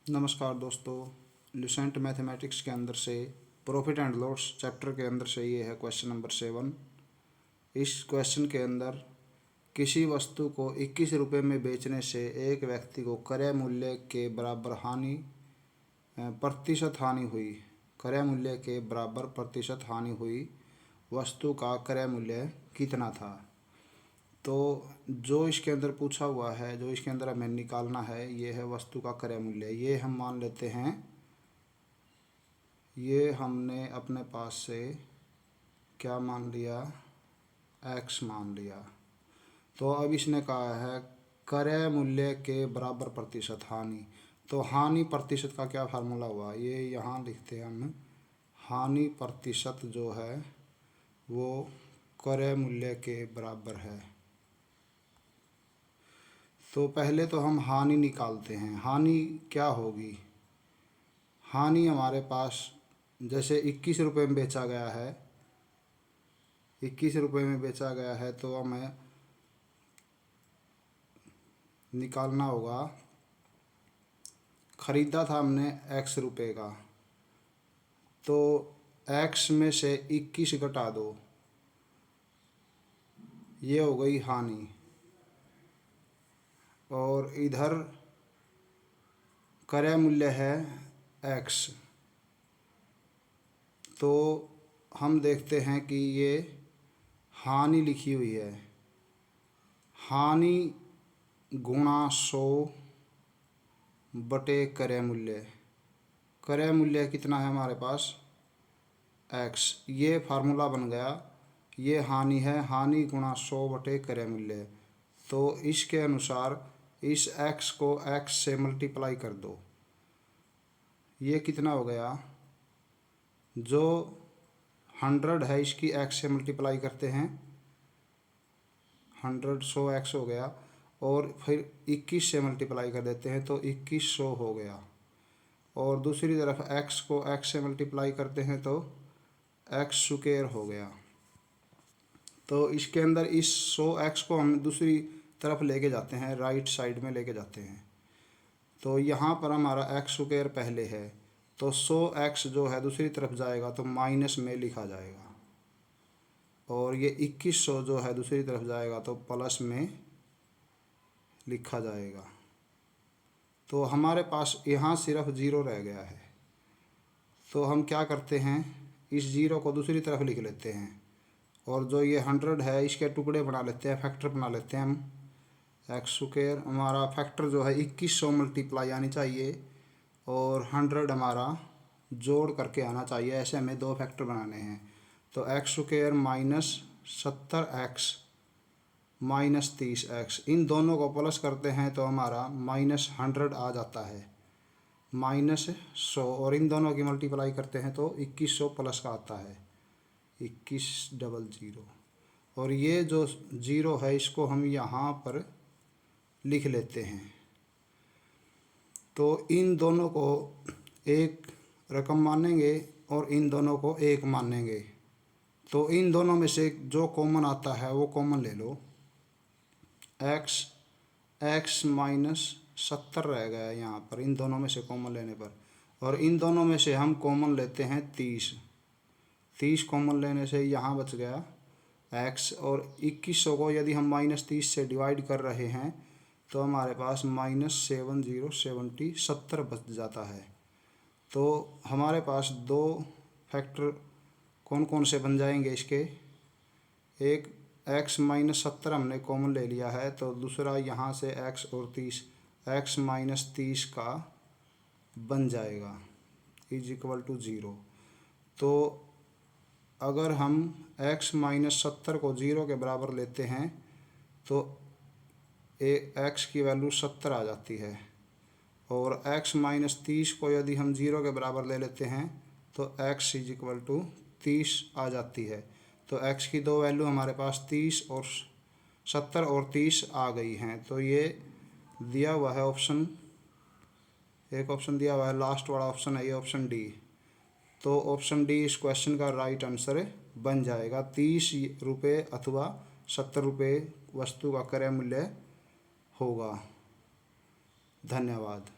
नमस्कार दोस्तों, Lucent mathematics के अंदर से प्रॉफिट एंड लॉस चैप्टर के अंदर से ये है क्वेश्चन नंबर 7। इस क्वेश्चन के अंदर किसी वस्तु को 21 रुपये में बेचने से एक व्यक्ति को क्रय मूल्य के बराबर प्रतिशत हानि हुई। क्रय मूल्य के बराबर प्रतिशत हानि हुई। वस्तु का क्रय मूल्य कितना था? तो जो इसके अंदर पूछा हुआ है, जो इसके अंदर हमें निकालना है, ये है वस्तु का क्रय मूल्य। ये हम मान लेते हैं, ये हमने अपने पास से क्या मान लिया, x मान लिया। तो अब इसने कहा है क्रय मूल्य के बराबर प्रतिशत हानि। तो हानि प्रतिशत का क्या फार्मूला हुआ, ये यहाँ लिखते हैं हम। हानि प्रतिशत जो है वो क्रय मूल्य के बराबर है। तो पहले तो हम हानि निकालते हैं। हानि क्या होगी? हानि हमारे पास जैसे 21 रुपये में बेचा गया है, 21 रुपये में बेचा गया है, तो हमें निकालना होगा। ख़रीदा था हमने x रुपये का, तो x में से 21 घटा दो, ये हो गई हानि। और इधर क्रय मूल्य है x। तो हम देखते हैं कि ये हानि लिखी हुई है। हानि गुणा 100 बटे क्रय मूल्य। क्रय मूल्य कितना है हमारे पास? x। ये फार्मूला बन गया। ये हानि है, हानि गुणा 100 बटे क्रय मूल्य। तो इसके अनुसार इस x को x से मल्टीप्लाई कर दो। ये कितना हो गया? जो 100 है इसकी x से मल्टीप्लाई करते हैं, 100 x हो गया। और फिर 21 से मल्टीप्लाई कर देते हैं तो 2100 हो गया। और दूसरी तरफ x को x से मल्टीप्लाई करते हैं तो x स्क्वायर हो गया। तो इसके अंदर इस 100x को हम दूसरी तरफ लेके जाते हैं, राइट साइड में लेके जाते हैं। तो यहाँ पर हमारा x स्क्वायर पहले है, तो 100x जो है दूसरी तरफ जाएगा तो माइनस में लिखा जाएगा। और ये 2100 जो है दूसरी तरफ जाएगा तो प्लस में लिखा जाएगा। तो हमारे पास यहाँ सिर्फ ज़ीरो रह गया है। तो हम क्या करते हैं, इस ज़ीरो को दूसरी तरफ लिख लेते हैं। और जो ये 100 है इसके टुकड़े बना लेते हैं, फैक्टर बना लेते हैं हम। x स्क्वायर हमारा फैक्टर जो है 2100 मल्टीप्लाई आनी चाहिए, और 100 हमारा जोड़ करके आना चाहिए। ऐसे हमें दो फैक्टर बनाने हैं। तो x square minus 70x minus 30x, इन दोनों को प्लस करते हैं तो हमारा माइनस 100 आ जाता है, माइनस 100। और इन दोनों की मल्टीप्लाई करते हैं तो 2100 प्लस का आता है, 2100। और ये जो ज़ीरो है इसको हम यहाँ पर लिख लेते हैं। तो इन दोनों को एक रकम मानेंगे और इन दोनों को एक मानेंगे। तो इन दोनों में से जो कॉमन आता है वो कॉमन ले लो। x माइनस 70 रह गया है यहाँ पर, इन दोनों में से कॉमन लेने पर। और इन दोनों में से हम कॉमन लेते हैं 30 कॉमन लेने से यहाँ बच गया x। और 2100 को यदि हम माइनस 30 से डिवाइड कर रहे हैं तो हमारे पास माइनस 70 बच जाता है। तो हमारे पास दो फैक्टर कौन कौन से बन जाएंगे इसके? एक x माइनस 70 हमने कॉमन ले लिया है, तो दूसरा यहाँ से x और 30, x माइनस 30 का बन जाएगा इज इक्वल टू 0। तो अगर हम x माइनस 70 को 0 के बराबर लेते हैं तो x की वैल्यू 70 आ जाती है। और x माइनस 30 को यदि हम 0 के बराबर ले लेते हैं तो x इज इक्वल टू 30 आ जाती है। तो x की दो वैल्यू हमारे पास 30 और 70 और 30 आ गई हैं। तो ये दिया हुआ है ऑप्शन, एक ऑप्शन दिया हुआ है, लास्ट वाला ऑप्शन है ये, ऑप्शन डी। तो ऑप्शन डी इस क्वेश्चन का राइट आंसर बन जाएगा। 30 रुपये अथवा 70 रुपये वस्तु का क्रय मूल्य होगा। धन्यवाद।